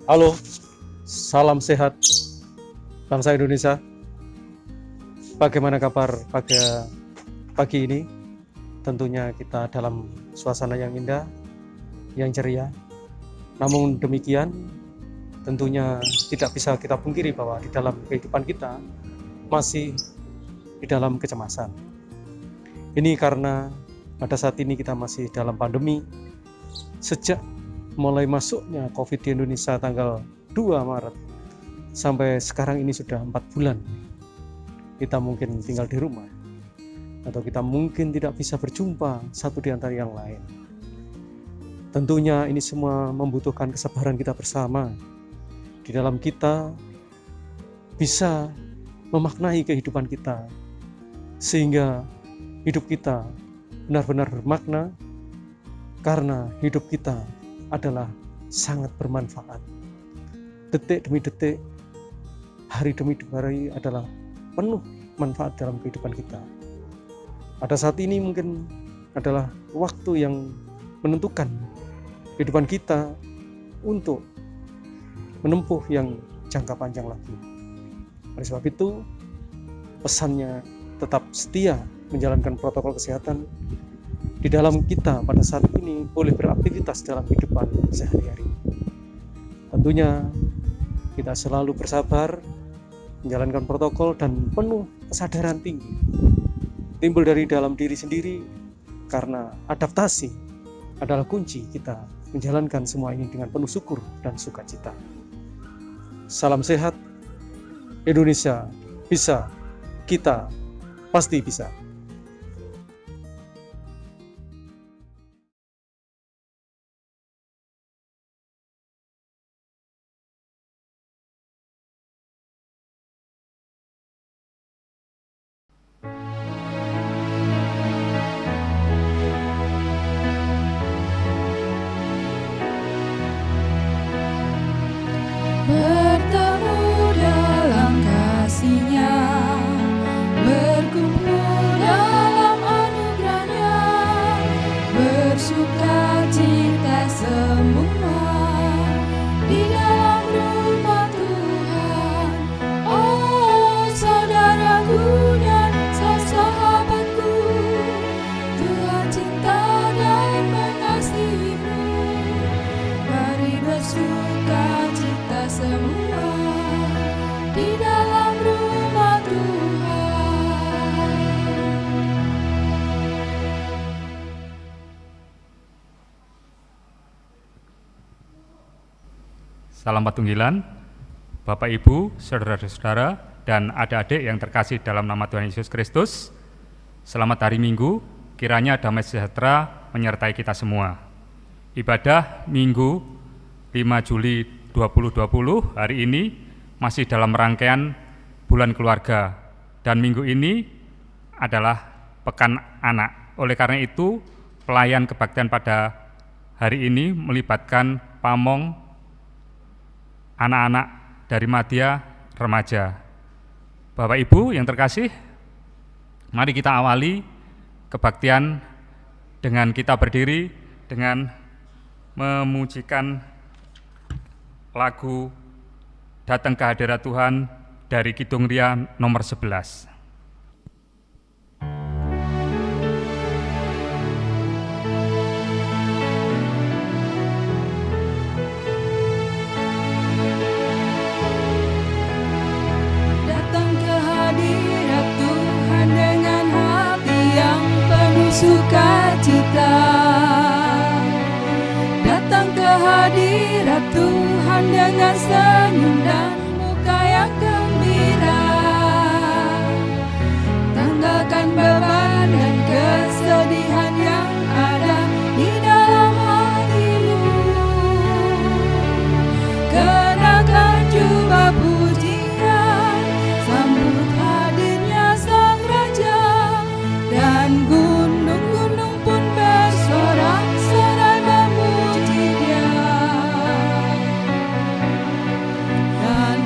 Halo, salam sehat bangsa Indonesia. Bagaimana kabar pada pagi ini? Tentunya kita dalam suasana yang indah, yang ceria. Namun demikian, tentunya tidak bisa kita pungkiri bahwa di dalam kehidupan kita masih di dalam kecemasan. Ini karena pada saat ini kita masih dalam pandemi. Sejak mulai masuknya COVID di Indonesia tanggal 2 Maret sampai sekarang ini sudah 4 bulan kita mungkin tinggal di rumah, atau kita mungkin tidak bisa berjumpa satu di antara yang lain. Tentunya ini semua membutuhkan kesabaran kita bersama di dalam kita bisa memaknai kehidupan kita sehingga hidup kita benar-benar bermakna, karena hidup kita adalah sangat bermanfaat. Detik demi detik, hari demi hari adalah penuh manfaat dalam kehidupan kita. Pada saat ini mungkin adalah waktu yang menentukan kehidupan kita untuk menempuh yang jangka panjang lagi. Oleh sebab itu, pesannya tetap setia menjalankan protokol kesehatan di dalam kita pada saat ini boleh beraktivitas dalam kehidupan sehari-hari. Tentunya kita selalu bersabar menjalankan protokol dan penuh kesadaran tinggi timbul dari dalam diri sendiri, karena adaptasi adalah kunci kita menjalankan semua ini dengan penuh syukur dan sukacita. Salam sehat Indonesia, bisa, kita pasti bisa. Bertemu dalam kasih-Nya, berkumpul dalam anugerah-Nya, bersukacita semua di dalam rumah Tuhan. Oh saudaraku dan sahabatku, Tuhan cinta dan mengasihimu. Mari bersukacita semua di dalam rumah Tuhan. Salam Patunggilan, Bapak Ibu, Saudara-saudara, dan adik-adik yang terkasih dalam nama Tuhan Yesus Kristus. Selamat hari Minggu, kiranya damai sejahtera menyertai kita semua. Ibadah Minggu 5 Juli 2020 hari ini masih dalam rangkaian bulan keluarga, dan minggu ini adalah Pekan Anak. Oleh karena itu, pelayan kebaktian pada hari ini melibatkan pamong anak-anak dari Madya Remaja. Bapak Ibu yang terkasih, mari kita awali kebaktian dengan kita berdiri dengan memujikan lagu Datang ke Hadirat Tuhan dari Kidung Ria nomor 11. Datang ke hadirat Tuhan dengan hati yang penuh sukacita. Datang ke hadirat Tuhan dengan senyum dan muka yang gembira. Tanggalkan beban dan kesedihan yang ada di dalam hatimu. Kenakan jubah pujian, sambut hadirnya Sang Raja, dan gunung-gunung pun bersorak-sorai memuji Dia. Dan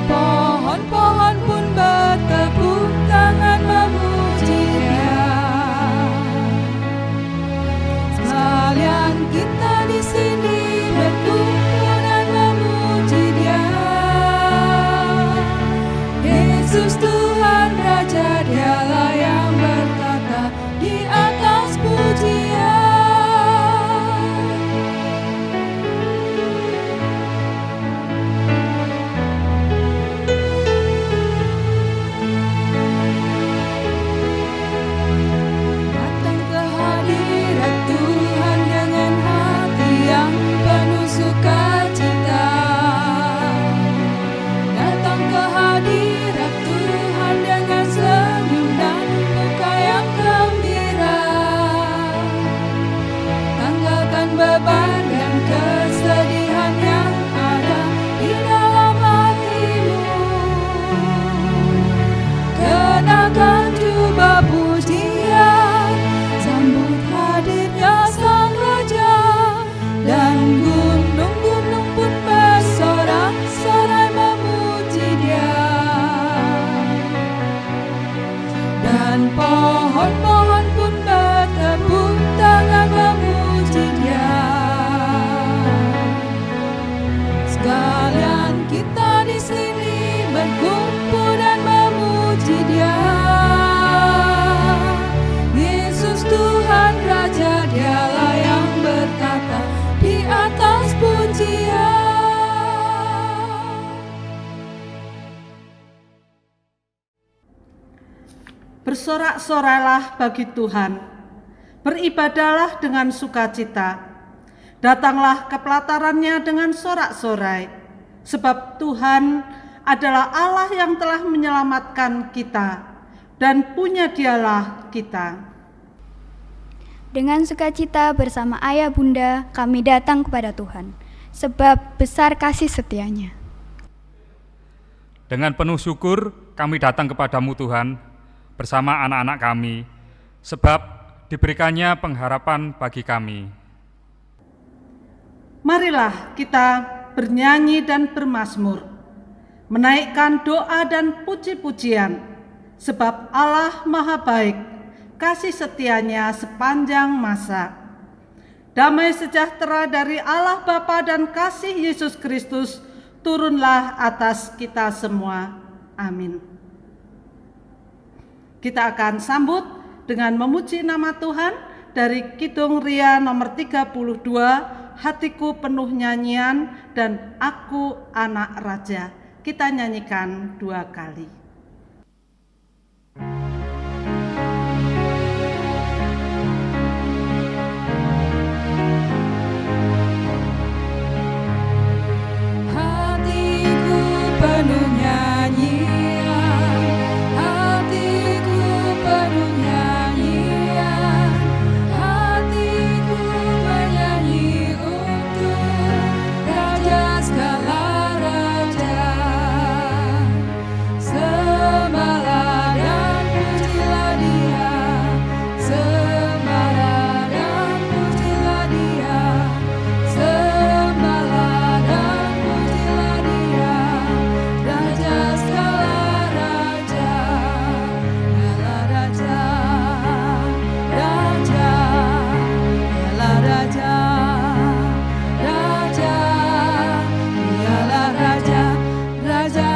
Bersorak-sorailah bagi Tuhan, beribadahlah dengan sukacita, datanglah ke pelatarannya dengan sorak-sorai, sebab Tuhan adalah Allah yang telah menyelamatkan kita, dan punya Dialah kita. Dengan sukacita bersama ayah bunda kami datang kepada Tuhan, sebab besar kasih setianya. Dengan penuh syukur kami datang kepadamu Tuhan, bersama anak-anak kami, sebab diberikannya pengharapan bagi kami. Marilah kita bernyanyi dan bermazmur, menaikkan doa dan puji-pujian, sebab Allah Maha Baik, kasih setianya sepanjang masa. Damai sejahtera dari Allah Bapa dan kasih Yesus Kristus turunlah atas kita semua. Amin. Kita akan sambut dengan memuji nama Tuhan dari Kidung Ria nomor 32, Hatiku Penuh Nyanyian dan Aku Anak Raja. Kita nyanyikan 2 kali. Hatiku penuh nyanyian, hatiku penuh nyanyian, hatiku menyanyi untuk Raja segala raja. Sembahlah dan pujilah Dia, sembahlah dan pujilah Dia, sembahlah dan pujilah Dia, Raja segala raja. Dialah Raja, Raja, Dialah Raja, Raja, Dialah Raja, Raja,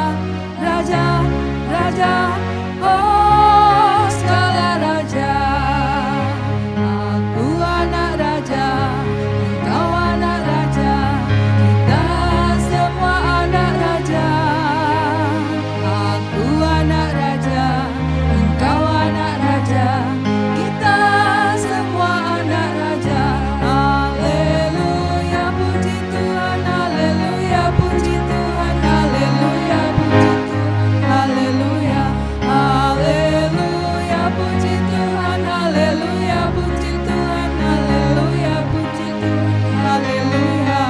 Raja, Raja, oh segala raja. Aku anak raja, engkau anak raja, kita semua anak raja. Aku anak raja, engkau anak raja, kita semua anak raja. Haleluya, puji Tuhan, haleluya, puji Tuhan, haleluya, puji Tuhan, haleluya, haleluya, puji Tuhan, haleluya, puji Tuhan, haleluya, puji Tuhan, haleluya.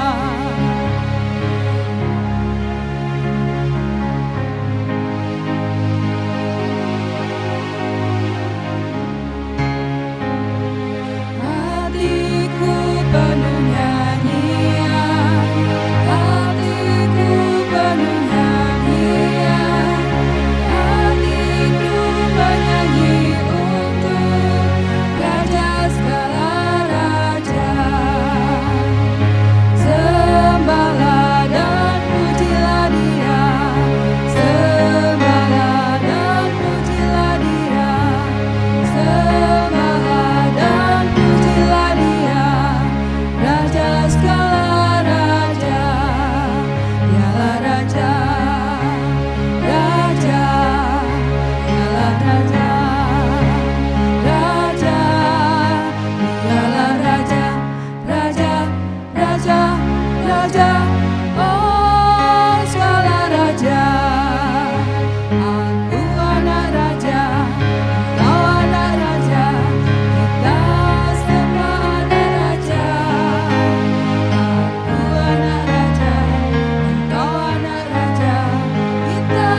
Hatiku penuh nyanyian, hatiku penuh nyanyian, hatiku menyanyi untuk Raja segala raja. Sembahlah dan pujilah Dia, sembahlah dan pujilah Dia, sembahlah dan pujilah Dia, Raja segala raja. Dialah Raja, Raja, Dialah Raja, Raja, Dialah Raja, Raja, Raja, Raja, oh segala raja. Aku anak raja, engkau anak raja, kita semua anak raja. Aku anak raja, engkau anak raja, kita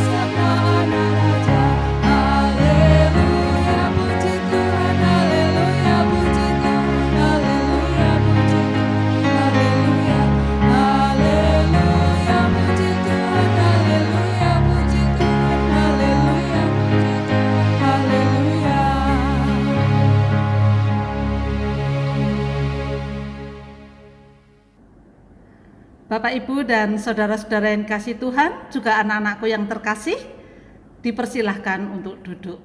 semua anak raja. Haleluya, puji Tuhan, haleluya, puji Tuhan, haleluya, puji Tuhan, haleluya, haleluya, puji Tuhan, haleluya, puji Tuhan, haleluya, puji Tuhan, haleluya. Bapak, Ibu, dan saudara-saudara yang kasih Tuhan, juga anak-anakku yang terkasih, dipersilahkan untuk duduk.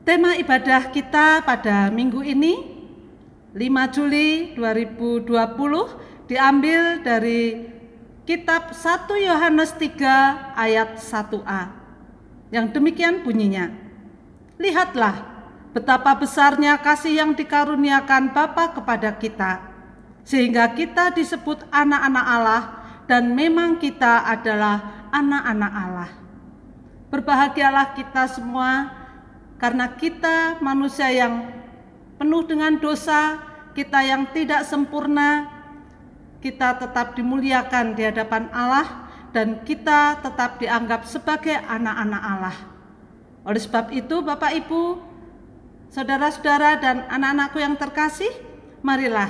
Tema ibadah kita pada minggu ini, 5 Juli 2020, diambil dari Kitab 1 Yohanes 3 ayat 1a. Yang demikian bunyinya. Lihatlah betapa besarnya kasih yang dikaruniakan Bapa kepada kita, sehingga kita disebut anak-anak Allah, dan memang kita adalah anak-anak Allah. Berbahagialah kita semua, karena kita manusia yang penuh dengan dosa, kita yang tidak sempurna, kita tetap dimuliakan di hadapan Allah, dan kita tetap dianggap sebagai anak-anak Allah. Oleh sebab itu, Bapak Ibu, saudara-saudara dan anak-anakku yang terkasih, marilah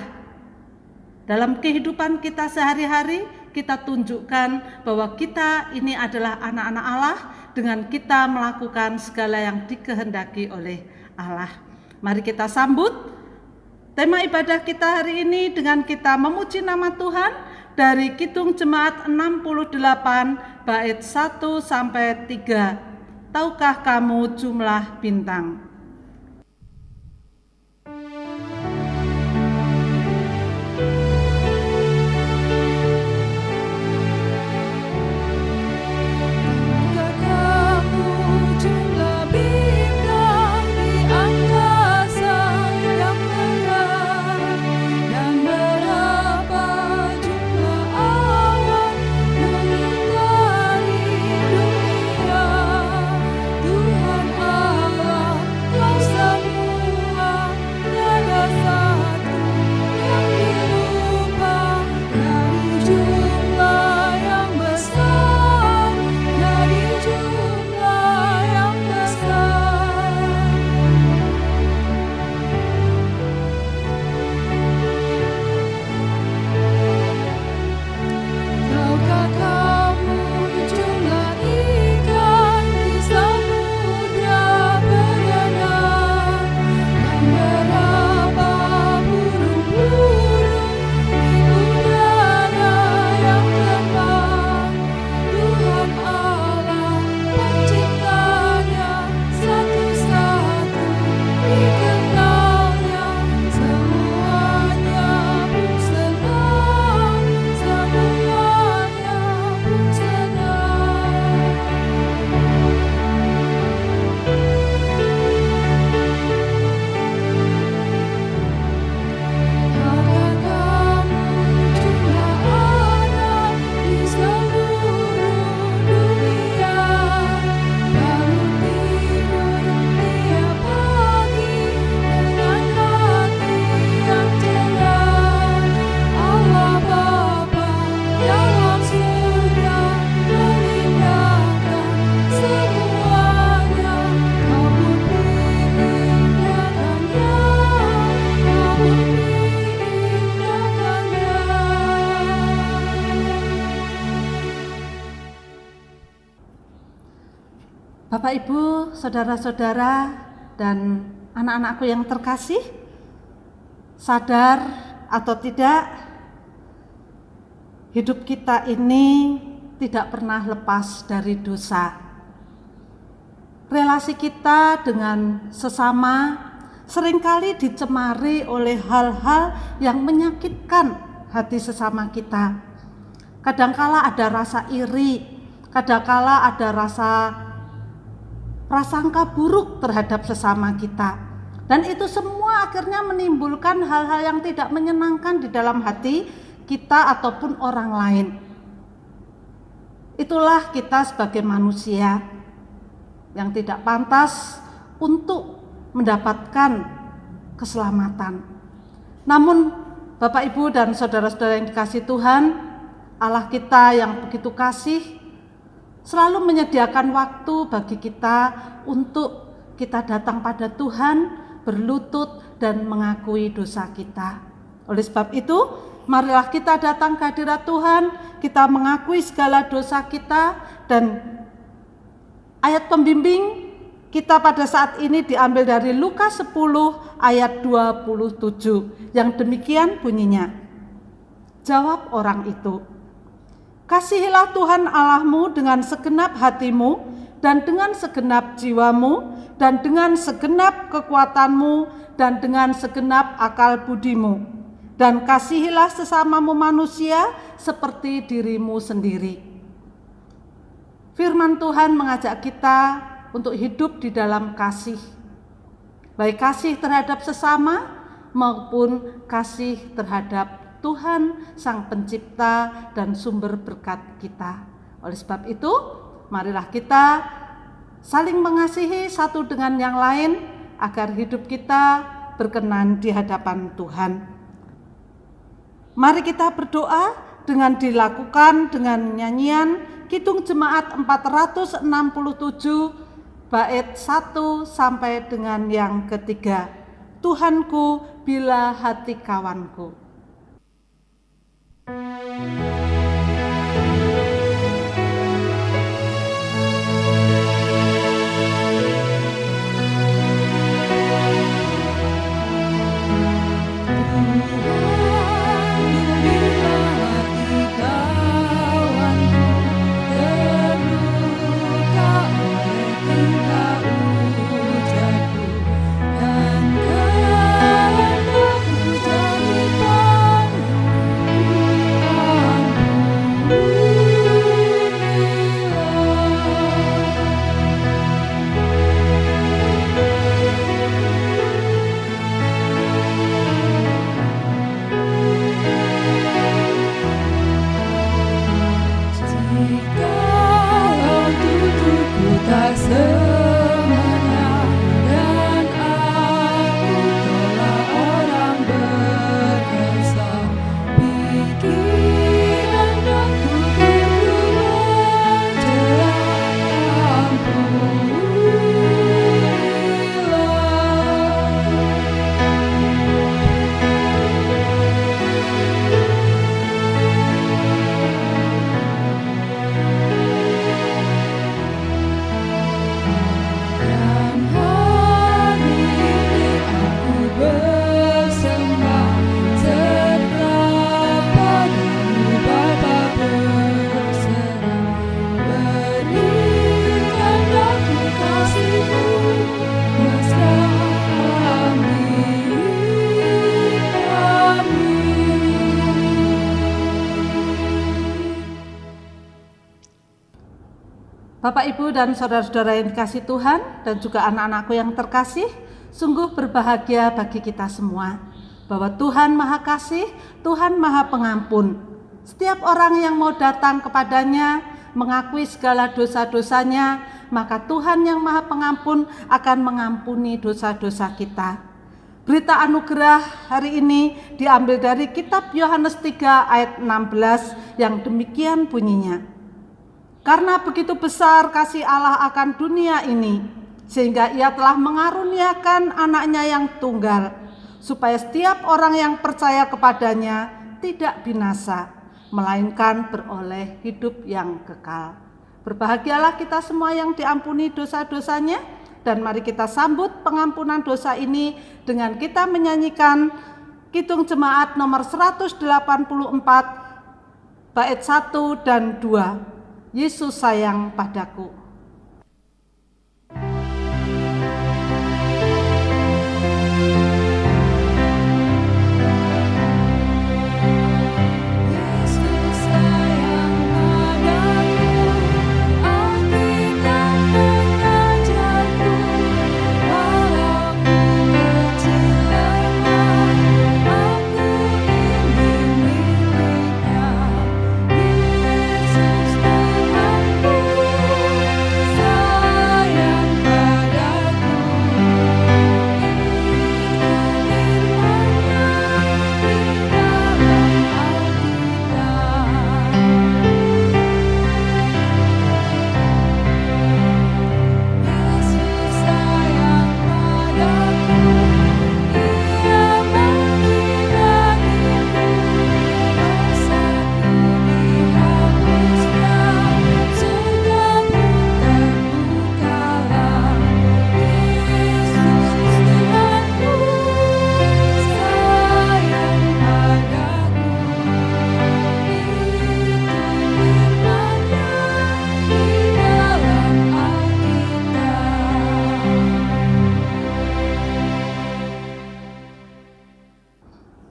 dalam kehidupan kita sehari-hari kita tunjukkan bahwa kita ini adalah anak-anak Allah dengan kita melakukan segala yang dikehendaki oleh Allah. Mari kita sambut tema ibadah kita hari ini dengan kita memuji nama Tuhan dari Kidung Jemaat 68 bait 1 sampai 3. Tahukah kamu jumlah bintang? Bapak Ibu, saudara-saudara dan anak-anakku yang terkasih, sadar atau tidak, hidup kita ini tidak pernah lepas dari dosa. Relasi kita dengan sesama seringkali dicemari oleh hal-hal yang menyakitkan hati sesama kita. Kadangkala ada rasa iri, kadangkala ada rasa prasangka buruk terhadap sesama kita. Dan itu semua akhirnya menimbulkan hal-hal yang tidak menyenangkan di dalam hati kita ataupun orang lain. Itulah kita sebagai manusia yang tidak pantas untuk mendapatkan keselamatan. Namun Bapak Ibu dan saudara-saudara yang dikasihi Tuhan, Allah kita yang begitu kasih selalu menyediakan waktu bagi kita untuk kita datang pada Tuhan, berlutut dan mengakui dosa kita. Oleh sebab itu, marilah kita datang ke hadirat Tuhan, kita mengakui segala dosa kita, dan ayat pembimbing kita pada saat ini diambil dari Lukas 10 ayat 27 yang demikian bunyinya. Jawab orang itu, kasihilah Tuhan Allahmu dengan segenap hatimu dan dengan segenap jiwamu dan dengan segenap kekuatanmu dan dengan segenap akal budimu. Dan kasihilah sesamamu manusia seperti dirimu sendiri. Firman Tuhan mengajak kita untuk hidup di dalam kasih, baik kasih terhadap sesama maupun kasih terhadap Tuhan Sang Pencipta dan sumber berkat kita. Oleh sebab itu, marilah kita saling mengasihi satu dengan yang lain agar hidup kita berkenan di hadapan Tuhan. Mari kita berdoa dengan dilakukan dengan nyanyian Kidung Jemaat 467 bait 1 sampai dengan yang ketiga. Tuhanku bila hati kawanku. Bapak, Ibu, dan saudara-saudara yang dikasihi Tuhan, dan juga anak-anakku yang terkasih, sungguh berbahagia bagi kita semua bahwa Tuhan Maha Kasih, Tuhan Maha Pengampun. Setiap orang yang mau datang kepadanya, mengakui segala dosa-dosanya, maka Tuhan yang Maha Pengampun akan mengampuni dosa-dosa kita. Berita anugerah hari ini diambil dari kitab Yohanes 3 ayat 16 yang demikian bunyinya. Karena begitu besar kasih Allah akan dunia ini, sehingga Ia telah mengaruniakan anaknya yang tunggal, supaya setiap orang yang percaya kepadanya tidak binasa, melainkan beroleh hidup yang kekal. Berbahagialah kita semua yang diampuni dosa-dosanya, dan mari kita sambut pengampunan dosa ini dengan kita menyanyikan Kidung Jemaat nomor 184 bait 1 dan 2. Yesus sayang padaku. Yesus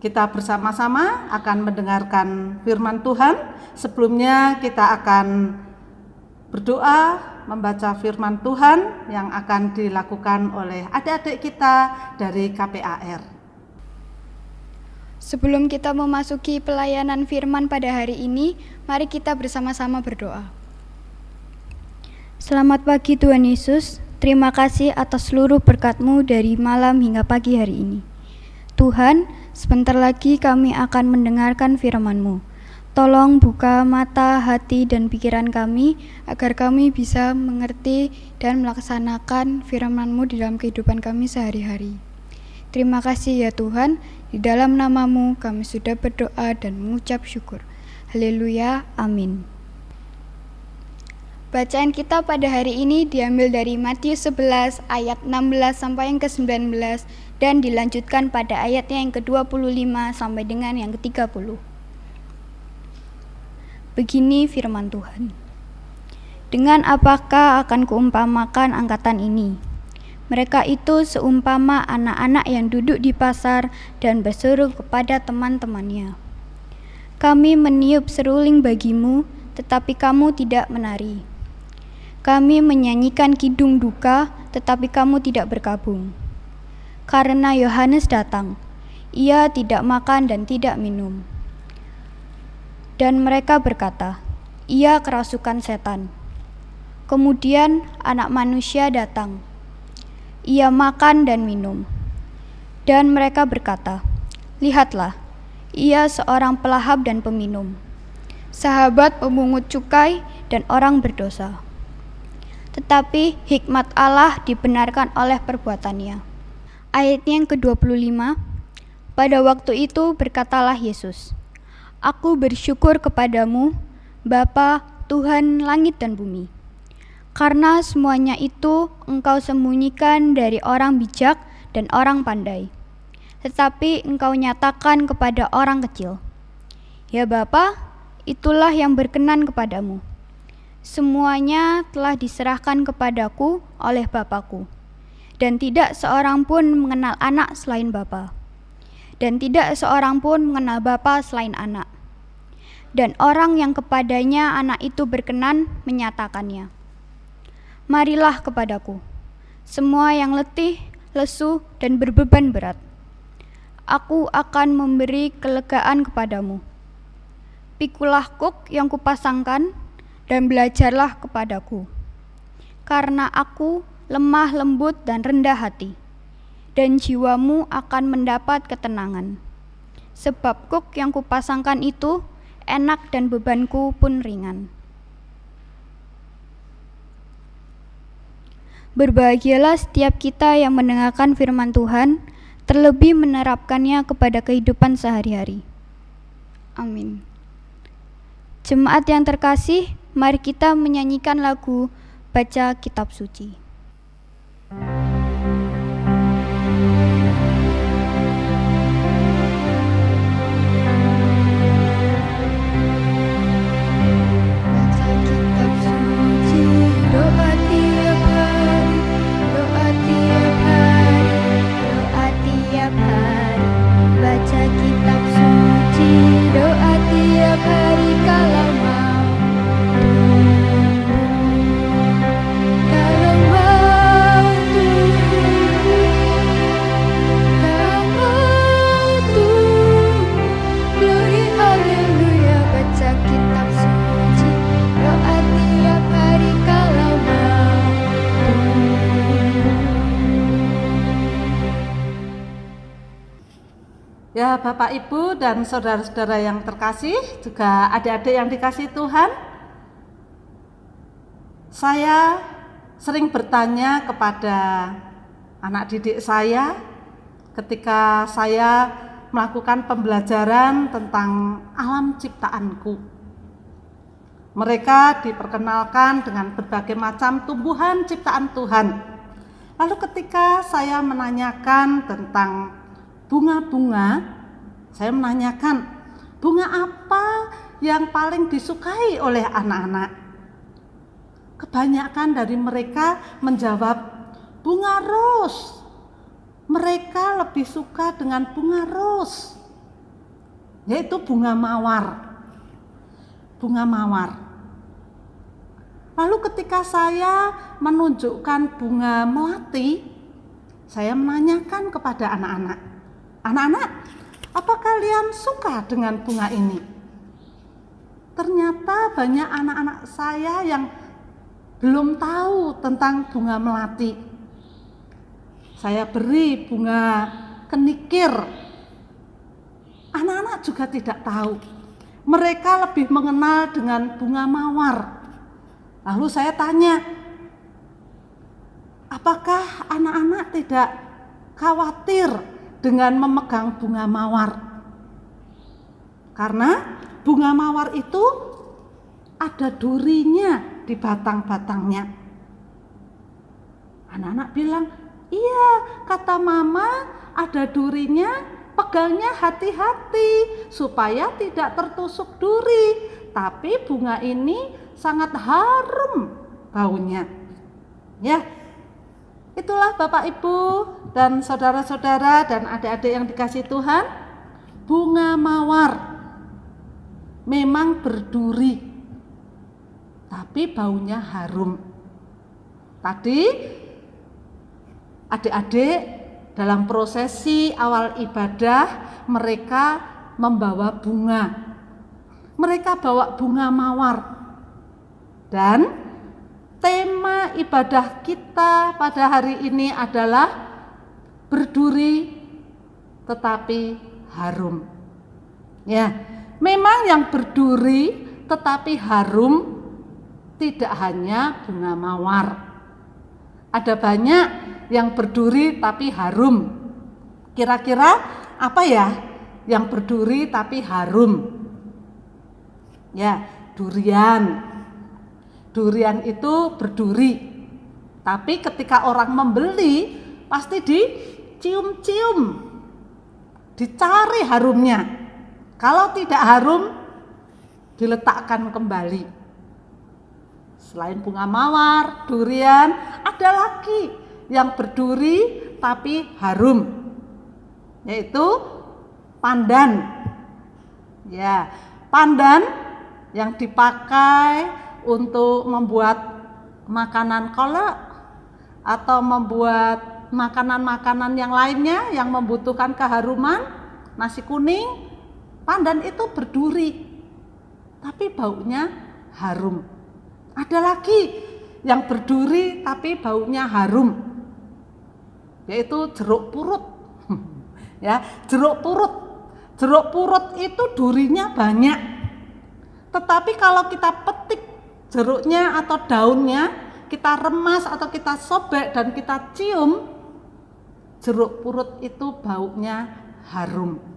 kita bersama-sama akan mendengarkan firman Tuhan. Sebelumnya kita akan berdoa membaca firman Tuhan yang akan dilakukan oleh adik-adik kita dari KPAR. Sebelum kita memasuki pelayanan firman pada hari ini, mari kita bersama-sama berdoa. Selamat pagi Tuhan Yesus, terima kasih atas seluruh berkat-Mu dari malam hingga pagi hari ini. Tuhan, sebentar lagi kami akan mendengarkan firman-Mu. Tolong buka mata, hati, dan pikiran kami agar kami bisa mengerti dan melaksanakan firman-Mu di dalam kehidupan kami sehari-hari. Terima kasih ya Tuhan, di dalam nama-Mu kami sudah berdoa dan mengucap syukur. Haleluya, amin. Bacaan kita pada hari ini diambil dari Matius 11 ayat 16 sampai yang ke-19 dan dilanjutkan pada ayatnya yang ke-25 sampai dengan yang ke-30. Begini firman Tuhan. Dengan apakah akan kuumpamakan angkatan ini? Mereka itu seumpama anak-anak yang duduk di pasar dan berseru kepada teman-temannya. Kami meniup seruling bagimu, tetapi kamu tidak menari. Kami menyanyikan kidung duka, tetapi kamu tidak berkabung. Karena Yohanes datang, ia tidak makan dan tidak minum. Dan mereka berkata, ia kerasukan setan. Kemudian anak manusia datang, ia makan dan minum. Dan mereka berkata, lihatlah, ia seorang pelahap dan peminum, sahabat pemungut cukai dan orang berdosa. Tetapi hikmat Allah dibenarkan oleh perbuatannya. Ayatnya yang ke-25, pada waktu itu berkatalah Yesus, Aku bersyukur kepadamu, Bapa, Tuhan langit dan bumi, karena semuanya itu Engkau sembunyikan dari orang bijak dan orang pandai, tetapi Engkau nyatakan kepada orang kecil. Ya Bapa, itulah yang berkenan kepadamu. Semuanya telah diserahkan kepadaku oleh Bapakku, dan tidak seorang pun mengenal anak selain Bapa, dan tidak seorang pun mengenal Bapa selain anak, dan orang yang kepadanya anak itu berkenan menyatakannya. Marilah kepadaku, semua yang letih, lesu, dan berbeban berat. Aku akan memberi kelegaan kepadamu. Pikulah kuk yang kupasangkan, dan belajarlah kepadaku, karena aku lemah lembut dan rendah hati, dan jiwamu akan mendapat ketenangan. Sebab kuk yang kupasangkan itu enak dan bebanku pun ringan. Berbahagialah setiap kita yang mendengarkan firman Tuhan, terlebih menerapkannya kepada kehidupan sehari-hari. Amin. Jemaat yang terkasih, mari kita menyanyikan lagu Baca Kitab Suci. Baca kitab suci, doa tiap hari, doa tiap hari, doa tiap hari. Baca kitab suci, doa tiap hari kalau mau. Ya Bapak Ibu dan saudara-saudara yang terkasih, juga adik-adik yang dikasihi Tuhan, saya sering bertanya kepada anak didik saya ketika saya melakukan pembelajaran tentang alam ciptaanku. Mereka diperkenalkan dengan berbagai macam tumbuhan ciptaan Tuhan. Lalu ketika saya menanyakan tentang bunga-bunga, saya menanyakan bunga apa yang paling disukai oleh anak-anak. Kebanyakan dari mereka menjawab bunga ros. Mereka lebih suka dengan bunga ros. yaitu bunga mawar. Bunga mawar. Lalu ketika saya menunjukkan bunga melati, saya menanyakan kepada anak-anak, "Anak-anak, apa kalian suka dengan bunga ini?" Ternyata banyak anak-anak saya yang belum tahu tentang bunga melati. Saya beri bunga kenikir. Anak-anak juga tidak tahu. Mereka lebih mengenal dengan bunga mawar. Lalu saya tanya, apakah anak-anak tidak khawatir dengan memegang bunga mawar? Karena bunga mawar itu ada durinya di batang-batangnya. Anak-anak bilang, "Iya, kata mama ada durinya, pegangnya hati-hati supaya tidak tertusuk duri. Tapi bunga ini sangat harum baunya." Ya, itulah Bapak Ibu dan saudara-saudara dan adik-adik yang dikasihi Tuhan, bunga mawar memang berduri, tapi baunya harum. Tadi adik-adik dalam prosesi awal ibadah mereka membawa bunga. Mereka bawa bunga mawar. Dan tema ibadah kita pada hari ini adalah berduri tetapi harum. Ya, memang yang berduri tetapi harum tidak hanya bunga mawar. Ada banyak yang berduri tapi harum. Kira-kira apa ya yang berduri tapi harum? Ya, durian. Durian itu berduri. Tapi ketika orang membeli pasti dicium-cium. Dicari harumnya. Kalau tidak harum, diletakkan kembali. Selain bunga mawar, durian, ada lagi yang berduri tapi harum, yaitu pandan. Ya, pandan yang dipakai untuk membuat makanan kolak atau membuat makanan-makanan yang lainnya yang membutuhkan keharuman, nasi kuning. Pandan itu berduri, tapi baunya harum. Ada lagi yang berduri tapi baunya harum, yaitu jeruk purut. Ya, jeruk purut. Jeruk purut itu durinya banyak. Tetapi kalau kita petik jeruknya atau daunnya, kita remas atau kita sobek dan kita cium, jeruk purut itu baunya harum.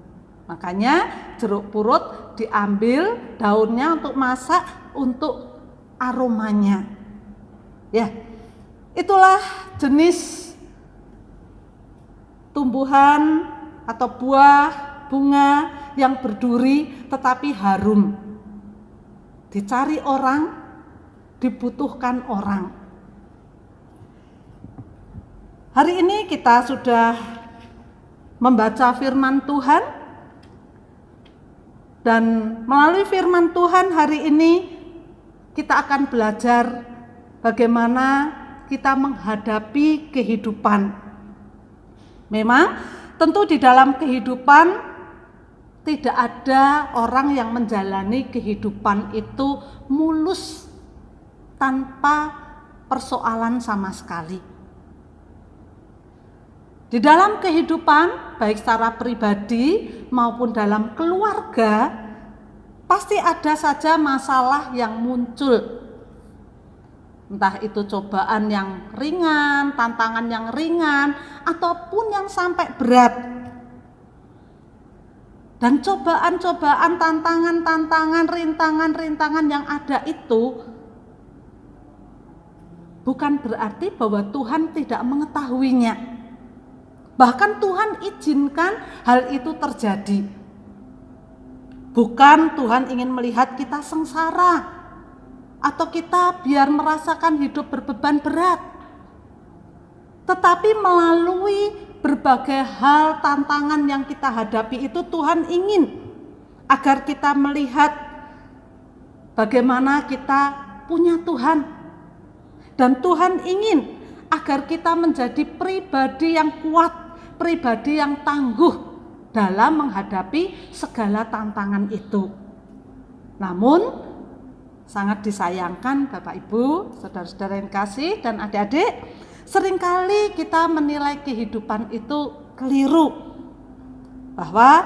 Makanya jeruk purut diambil daunnya untuk masak untuk aromanya. Ya, itulah jenis tumbuhan atau buah bunga yang berduri tetapi harum. Dicari orang, dibutuhkan orang. Hari ini kita sudah membaca firman Tuhan. Dan melalui firman Tuhan hari ini kita akan belajar bagaimana kita menghadapi kehidupan. Memang tentu di dalam kehidupan tidak ada orang yang menjalani kehidupan itu mulus tanpa persoalan sama sekali. Di dalam kehidupan, baik secara pribadi maupun dalam keluarga, pasti ada saja masalah yang muncul. Entah itu cobaan yang ringan, tantangan yang ringan, ataupun yang sampai berat. Dan cobaan-cobaan, tantangan-tantangan, rintangan-rintangan yang ada itu bukan berarti bahwa Tuhan tidak mengetahuinya. Bahkan Tuhan izinkan hal itu terjadi. Bukan Tuhan ingin melihat kita sengsara atau kita biar merasakan hidup berbeban berat. Tetapi melalui berbagai hal tantangan yang kita hadapi itu Tuhan ingin agar kita melihat bagaimana kita punya Tuhan. Dan Tuhan ingin agar kita menjadi pribadi yang kuat, pribadi yang tangguh dalam menghadapi segala tantangan itu. Namun sangat disayangkan Bapak Ibu, saudara-saudara yang kasih dan adik-adik, seringkali kita menilai kehidupan itu keliru. Bahwa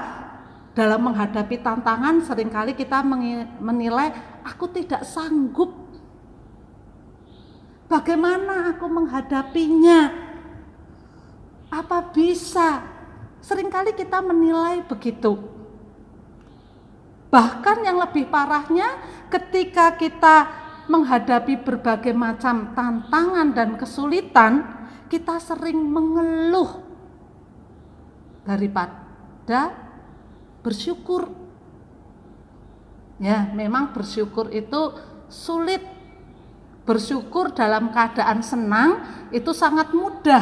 dalam menghadapi tantangan seringkali kita menilai aku tidak sanggup. Bagaimana aku menghadapinya? Apa bisa? Seringkali kita menilai begitu. Bahkan yang lebih parahnya ketika kita menghadapi berbagai macam tantangan dan kesulitan, kita sering mengeluh daripada bersyukur. Ya, memang bersyukur itu sulit. Bersyukur dalam keadaan senang itu sangat mudah.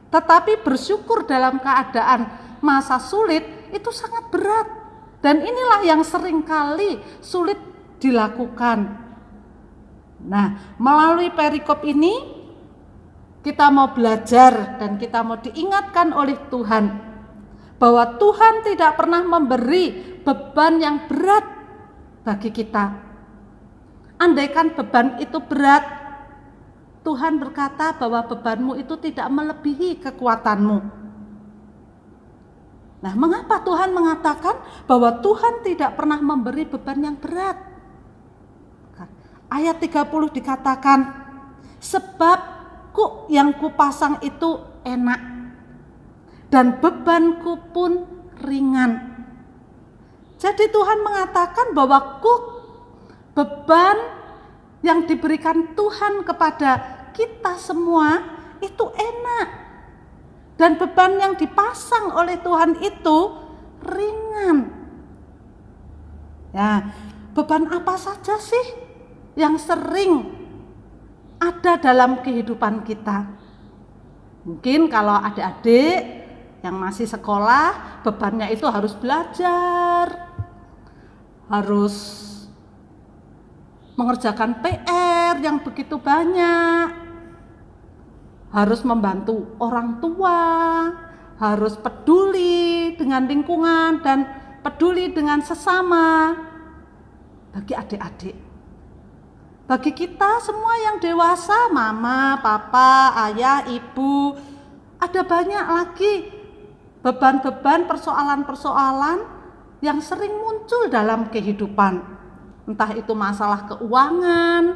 Tetapi bersyukur dalam keadaan masa sulit itu sangat berat. Dan inilah yang seringkali sulit dilakukan. Nah, melalui perikop ini kita mau belajar dan kita mau diingatkan oleh Tuhan bahwa Tuhan tidak pernah memberi beban yang berat bagi kita. Andaikan beban itu berat, Tuhan berkata bahwa bebanmu itu tidak melebihi kekuatanmu. Nah, mengapa Tuhan mengatakan bahwa Tuhan tidak pernah memberi beban yang berat? Ayat 30 dikatakan, sebab yang kupasang itu enak, dan bebanku pun ringan. Jadi Tuhan mengatakan bahwa beban yang diberikan Tuhan kepada kita semua itu enak. Dan beban yang dipasang oleh Tuhan itu ringan. Ya, beban apa saja sih yang sering ada dalam kehidupan kita? Mungkin kalau adik-adik yang masih sekolah, bebannya itu harus belajar, harus mengerjakan PR yang begitu banyak, harus membantu orang tua, harus peduli dengan lingkungan dan peduli dengan sesama. Bagi adik-adik, bagi kita semua yang dewasa, mama, papa, ayah, ibu, ada banyak lagi beban-beban, persoalan-persoalan yang sering muncul dalam kehidupan. Entah itu masalah keuangan,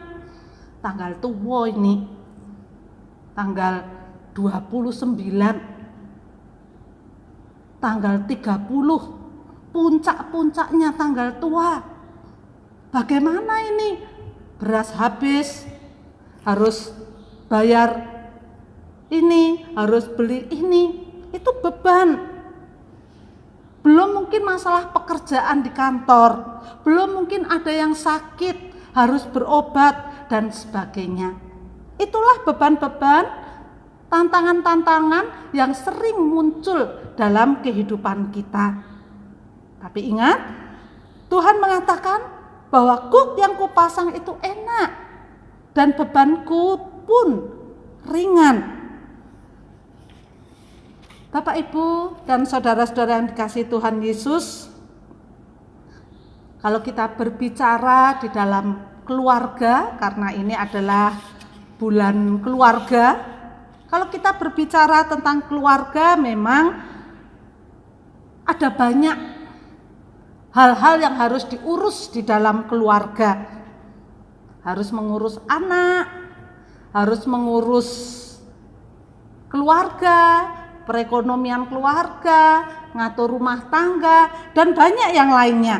tanggal tua ini, tanggal 29, tanggal 30, puncak-puncaknya tanggal tua. Bagaimana ini? Beras habis, harus bayar ini, harus beli ini, itu beban. Belum mungkin masalah pekerjaan di kantor, belum mungkin ada yang sakit, harus berobat dan sebagainya. Itulah beban-beban, tantangan-tantangan yang sering muncul dalam kehidupan kita. Tapi ingat, Tuhan mengatakan bahwa yang kupasang itu enak dan bebanku pun ringan. Bapak, Ibu, dan saudara-saudara yang dikasihi Tuhan Yesus, kalau kita berbicara di dalam keluarga, karena ini adalah bulan keluarga, kalau kita berbicara tentang keluarga memang ada banyak hal-hal yang harus diurus di dalam keluarga. Harus mengurus anak, harus mengurus keluarga, perekonomian keluarga, ngatur rumah tangga, dan banyak yang lainnya.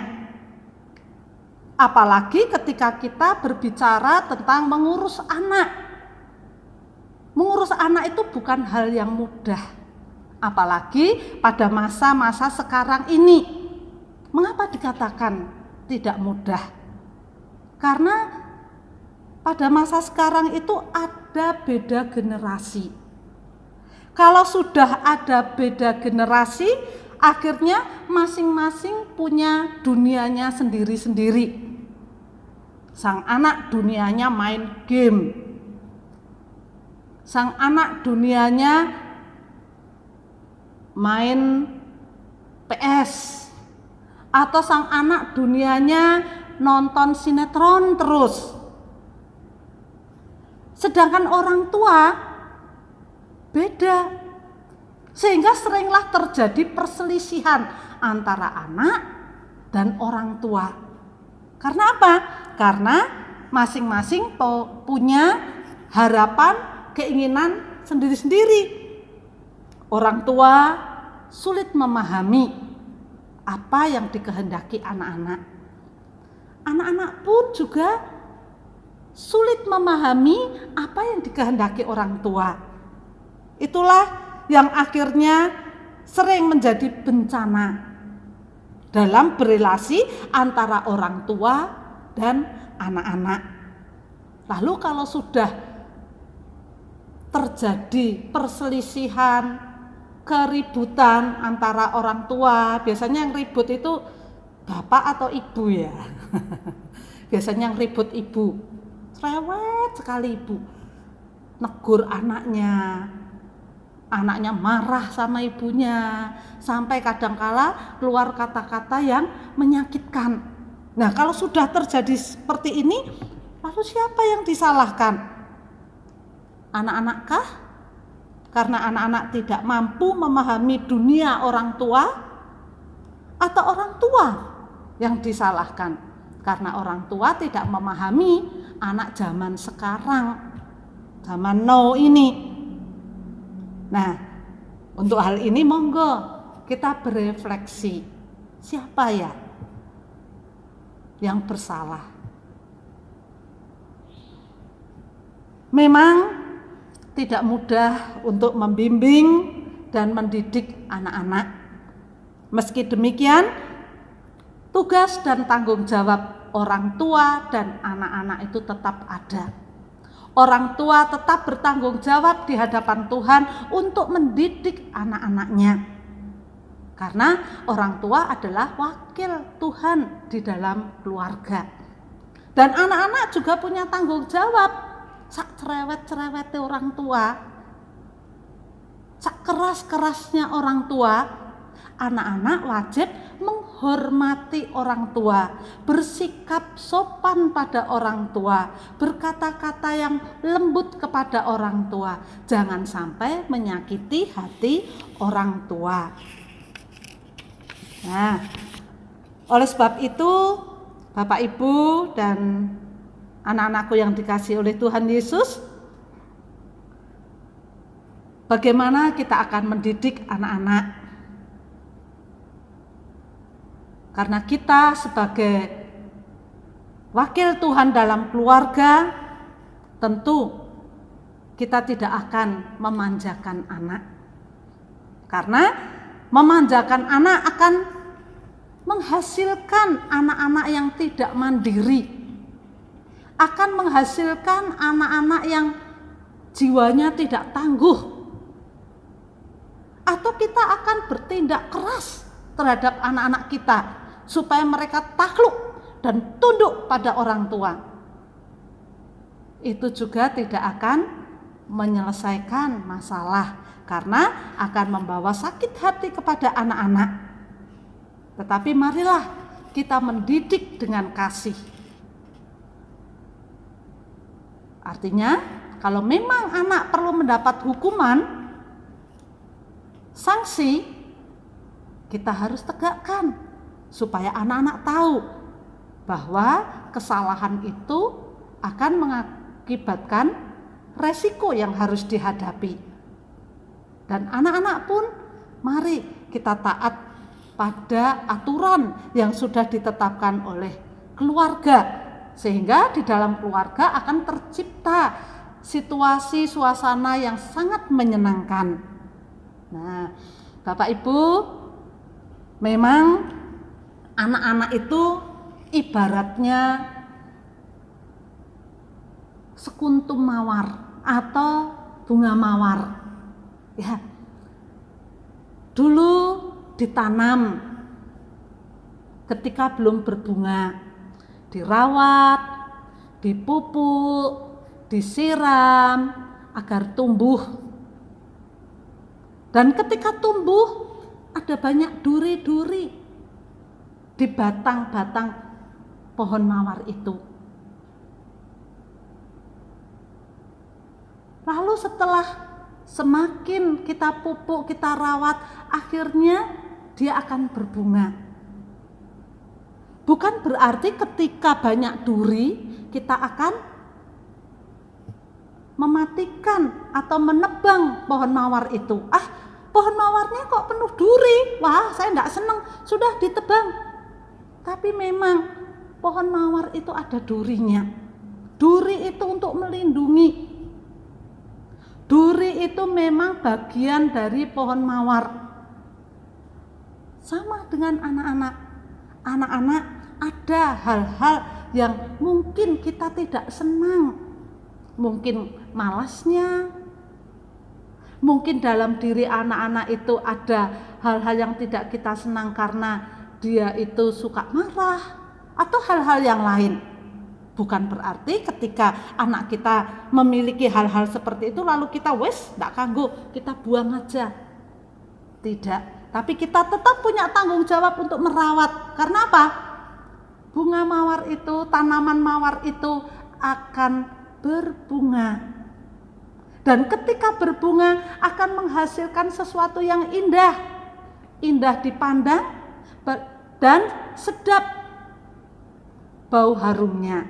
Apalagi ketika kita berbicara tentang mengurus anak. Mengurus anak itu bukan hal yang mudah. Apalagi pada masa-masa sekarang ini. Mengapa dikatakan tidak mudah? Karena pada masa sekarang itu ada beda generasi. Kalau sudah ada beda generasi, akhirnya masing-masing punya dunianya sendiri-sendiri. Sang anak dunianya main game, sang anak dunianya main PS, atau sang anak dunianya nonton sinetron terus. Sedangkan orang tua beda, sehingga seringlah terjadi perselisihan antara anak dan orang tua. Karena apa? Karena masing-masing punya harapan, keinginan sendiri-sendiri. Orang tua sulit memahami apa yang dikehendaki anak-anak. Anak-anak pun juga sulit memahami apa yang dikehendaki orang tua. Itulah yang akhirnya sering menjadi bencana dalam berelasi antara orang tua dan anak-anak. Lalu kalau sudah terjadi perselisihan, keributan antara orang tua, biasanya yang ribut itu bapak atau ibu ya. Biasanya yang ribut ibu, cerewet sekali ibu, negur anaknya, anaknya marah sama ibunya, sampai kadangkala keluar kata-kata yang menyakitkan. Nah, kalau sudah terjadi seperti ini, lalu siapa yang disalahkan? Anak-anak kah? Karena anak-anak tidak mampu memahami dunia orang tua, atau orang tua yang disalahkan? Karena orang tua tidak memahami anak zaman sekarang, zaman now ini. Nah, untuk hal ini monggo kita berefleksi, siapa ya yang bersalah? Memang tidak mudah untuk membimbing dan mendidik anak-anak. Meski demikian, tugas dan tanggung jawab orang tua dan anak-anak itu tetap ada. Orang tua tetap bertanggung jawab di hadapan Tuhan untuk mendidik anak-anaknya. Karena orang tua adalah wakil Tuhan di dalam keluarga. Dan anak-anak juga punya tanggung jawab. Sak cerewet-cerewetnya orang tua, sak keras-kerasnya orang tua, anak-anak wajib menghormati orang tua, bersikap sopan pada orang tua, berkata-kata yang lembut kepada orang tua, jangan sampai menyakiti hati orang tua. Nah, oleh sebab itu, Bapak Ibu dan anak-anakku yang dikasihi oleh Tuhan Yesus, bagaimana kita akan mendidik anak-anak? Karena kita sebagai wakil Tuhan dalam keluarga, tentu kita tidak akan memanjakan anak. Karena memanjakan anak akan menghasilkan anak-anak yang tidak mandiri, akan menghasilkan anak-anak yang jiwanya tidak tangguh, atau kita akan bertindak keras terhadap anak-anak kita supaya mereka takluk dan tunduk pada orang tua. Itu juga tidak akan menyelesaikan masalah, karena akan membawa sakit hati kepada anak-anak. Tetapi marilah kita mendidik dengan kasih. Artinya, kalau memang anak perlu mendapat hukuman, sanksi, kita harus tegakkan supaya anak-anak tahu bahwa kesalahan itu akan mengakibatkan resiko yang harus dihadapi. Dan anak-anak pun mari kita taat pada aturan yang sudah ditetapkan oleh keluarga, sehingga di dalam keluarga akan tercipta situasi suasana yang sangat menyenangkan. Nah, Bapak Ibu, memang anak-anak itu ibaratnya sekuntum mawar atau bunga mawar. Ya. Dulu ditanam ketika belum berbunga, dirawat, dipupuk, disiram agar tumbuh. Dan ketika tumbuh, ada banyak duri-duri di batang-batang pohon mawar itu. Lalu setelah semakin kita pupuk, kita rawat, akhirnya dia akan berbunga. Bukan berarti ketika banyak duri kita akan mematikan atau menebang pohon mawar itu. Pohon mawarnya kok penuh duri, wah saya tidak senang, sudah ditebang. Tapi memang pohon mawar itu ada durinya. Duri itu untuk melindungi. Duri itu memang bagian dari pohon mawar. Sama dengan anak-anak. Anak-anak ada hal-hal yang mungkin kita tidak senang. Mungkin malasnya. Mungkin dalam diri anak-anak itu ada hal-hal yang tidak kita senang karena dia itu suka marah atau hal-hal yang lain. Bukan berarti ketika anak kita memiliki hal-hal seperti itu lalu kita tidak kanggo, kita buang aja. Tidak, tapi kita tetap punya tanggung jawab untuk merawat. Karena apa? Bunga mawar itu, tanaman mawar itu akan berbunga. Dan ketika berbunga akan menghasilkan sesuatu yang indah. Indah dipandang dan sedap bau harumnya.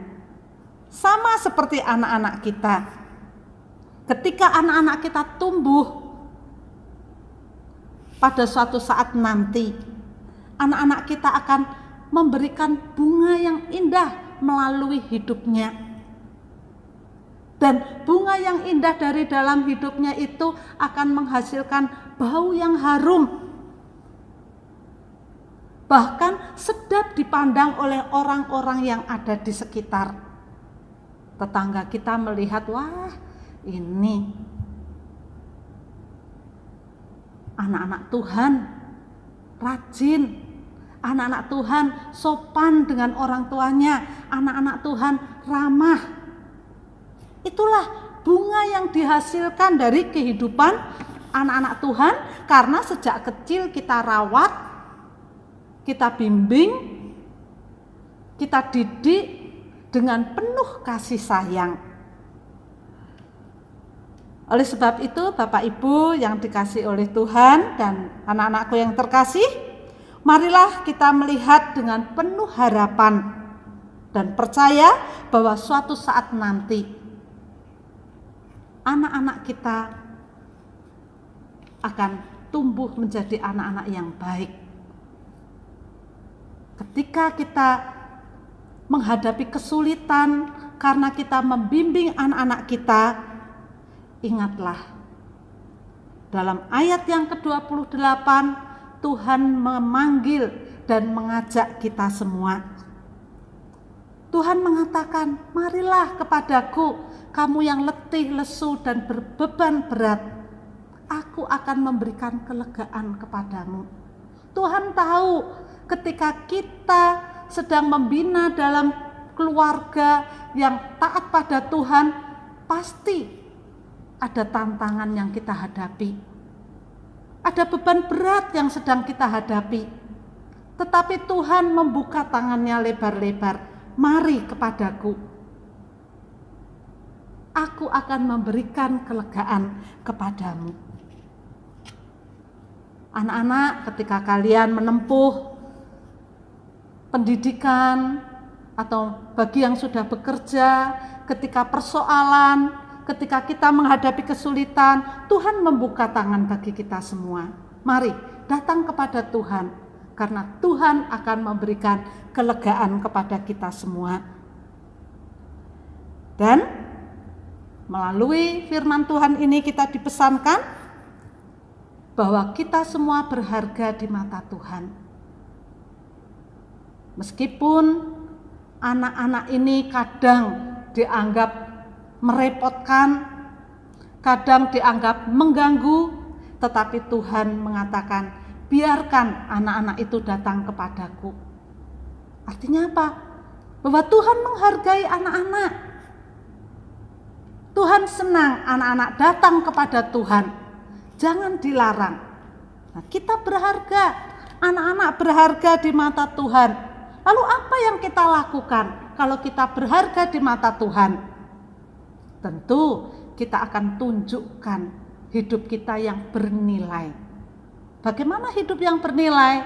Sama seperti anak-anak kita. Ketika anak-anak kita tumbuh, pada suatu saat nanti, anak-anak kita akan memberikan bunga yang indah melalui hidupnya. Dan bunga yang indah dari dalam hidupnya itu akan menghasilkan bau yang harum. Bahkan sedap dipandang oleh orang-orang yang ada di sekitar. Tetangga kita melihat, wah ini anak-anak Tuhan rajin, anak-anak Tuhan sopan dengan orang tuanya, anak-anak Tuhan ramah. Itulah bunga yang dihasilkan dari kehidupan anak-anak Tuhan karena sejak kecil kita rawat, kita bimbing, kita didik dengan penuh kasih sayang. Oleh sebab itu Bapak Ibu yang dikasihi oleh Tuhan dan anak-anakku yang terkasih, marilah kita melihat dengan penuh harapan dan percaya bahwa suatu saat nanti anak-anak kita akan tumbuh menjadi anak-anak yang baik. Ketika kita menghadapi kesulitan karena kita membimbing anak-anak kita, ingatlah dalam ayat yang ke-28 Tuhan memanggil dan mengajak kita semua. Tuhan mengatakan, marilah kepadaku kamu yang letih, lesu dan berbeban berat, aku akan memberikan kelegaan kepadamu. Tuhan tahu ketika kita sedang membina dalam keluarga yang taat pada Tuhan, pasti ada tantangan yang kita hadapi. Ada beban berat yang sedang kita hadapi. Tetapi Tuhan membuka tangannya lebar-lebar. Mari kepadaku. Aku akan memberikan kelegaan kepadamu. Anak-anak, ketika kalian menempuh pendidikan atau bagi yang sudah bekerja, ketika persoalan, ketika kita menghadapi kesulitan, Tuhan membuka tangan bagi kita semua. Mari datang kepada Tuhan, karena Tuhan akan memberikan kelegaan kepada kita semua. Dan melalui firman Tuhan ini kita dipesankan bahwa kita semua berharga di mata Tuhan. Meskipun anak-anak ini kadang dianggap merepotkan, kadang dianggap mengganggu, tetapi Tuhan mengatakan biarkan anak-anak itu datang kepadaku. Artinya apa? Bahwa Tuhan menghargai anak-anak. Tuhan senang anak-anak datang kepada Tuhan. Jangan dilarang. Nah, kita berharga, anak-anak berharga di mata Tuhan. Lalu apa yang kita lakukan kalau kita berharga di mata Tuhan? Tentu kita akan tunjukkan hidup kita yang bernilai. Bagaimana hidup yang bernilai?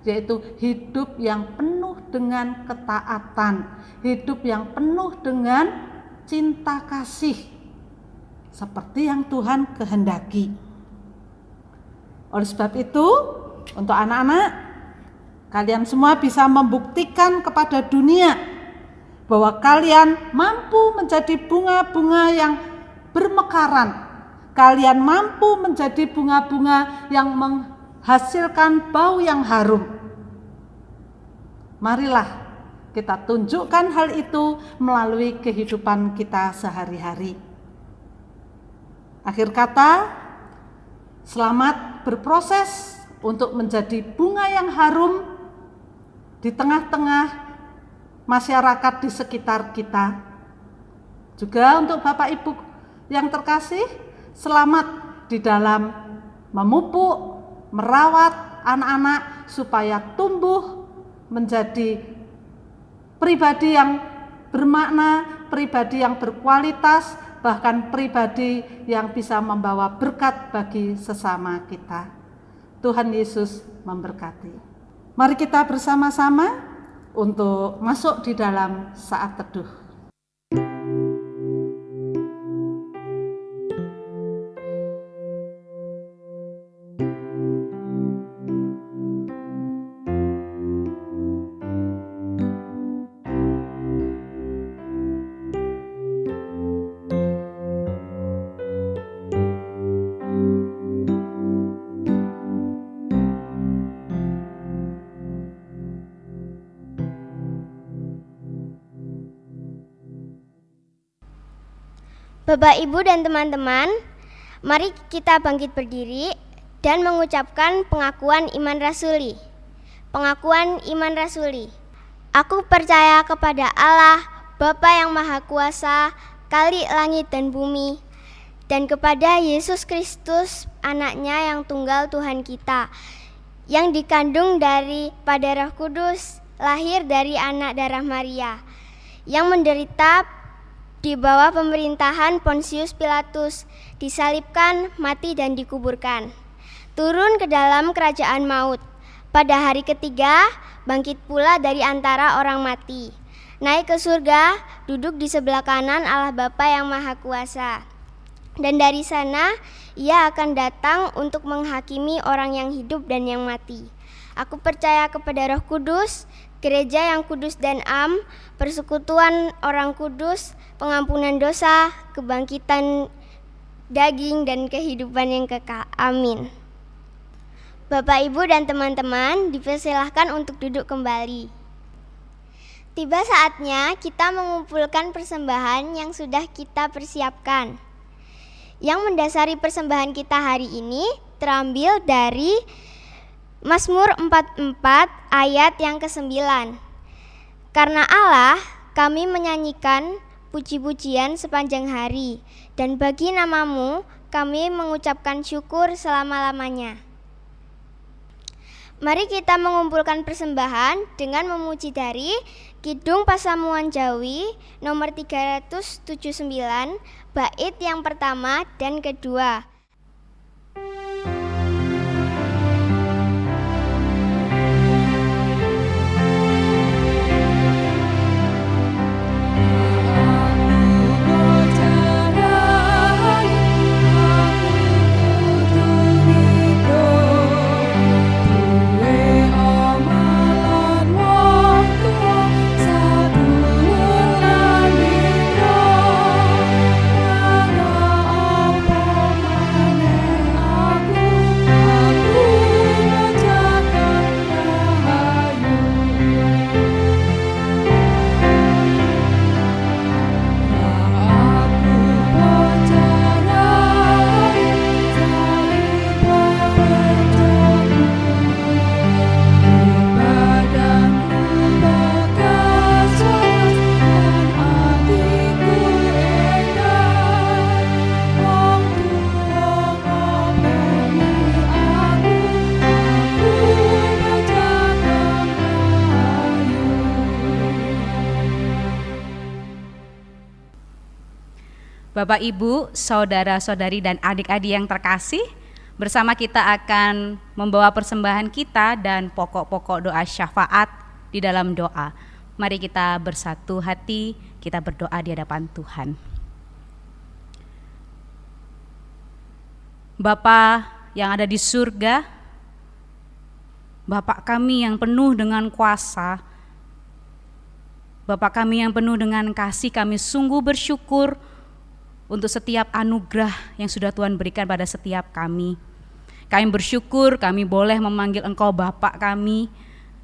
Yaitu hidup yang penuh dengan ketaatan, hidup yang penuh dengan cinta kasih, seperti yang Tuhan kehendaki. Oleh sebab itu, untuk anak-anak, kalian semua bisa membuktikan kepada dunia bahwa kalian mampu menjadi bunga-bunga yang bermekaran. Kalian mampu menjadi bunga-bunga yang menghasilkan bau yang harum. Marilah kita tunjukkan hal itu melalui kehidupan kita sehari-hari. Akhir kata, selamat berproses untuk menjadi bunga yang harum di tengah-tengah masyarakat di sekitar kita. Juga untuk Bapak Ibu yang terkasih, selamat di dalam memupuk, merawat anak-anak supaya tumbuh menjadi pribadi yang bermakna, pribadi yang berkualitas, bahkan pribadi yang bisa membawa berkat bagi sesama kita. Tuhan Yesus memberkati. Mari kita bersama-sama untuk masuk di dalam saat teduh. Bapak, Ibu, dan teman-teman, mari kita bangkit berdiri dan mengucapkan pengakuan iman rasuli. Pengakuan iman rasuli. Aku percaya kepada Allah, Bapa yang Maha Kuasa, Khalik langit dan bumi, dan kepada Yesus Kristus, anaknya yang tunggal Tuhan kita, yang dikandung pada Roh Kudus, lahir dari anak darah Maria, yang menderita di bawah pemerintahan Pontius Pilatus, disalibkan, mati dan dikuburkan. Turun ke dalam kerajaan maut. Pada hari ketiga, bangkit pula dari antara orang mati. Naik ke surga, duduk di sebelah kanan Allah Bapa yang Maha Kuasa. Dan dari sana, Ia akan datang untuk menghakimi orang yang hidup dan yang mati. Aku percaya kepada Roh Kudus, gereja yang kudus dan am, persekutuan orang kudus, pengampunan dosa, kebangkitan daging, dan kehidupan yang kekal. Amin. Bapak, Ibu, dan teman-teman, dipersilahkan untuk duduk kembali. Tiba saatnya kita mengumpulkan persembahan yang sudah kita persiapkan. Yang mendasari persembahan kita hari ini terambil dari Mazmur 44 ayat yang ke-9. Karena Allah, kami menyanyikan puji-pujian sepanjang hari, dan bagi nama-Mu kami mengucapkan syukur selama-lamanya. Mari kita mengumpulkan persembahan dengan memuji dari Kidung Pasamuan Jawi nomor 379, bait yang pertama dan kedua. Bapak, Ibu, saudara-saudari dan adik-adik yang terkasih, bersama kita akan membawa persembahan kita dan pokok-pokok doa syafaat di dalam doa. Mari kita bersatu hati, kita berdoa di hadapan Tuhan. Bapa yang ada di surga, Bapa kami yang penuh dengan kuasa, Bapa kami yang penuh dengan kasih, kami sungguh bersyukur untuk setiap anugerah yang sudah Tuhan berikan pada setiap kami. Kami bersyukur kami boleh memanggil Engkau Bapa kami,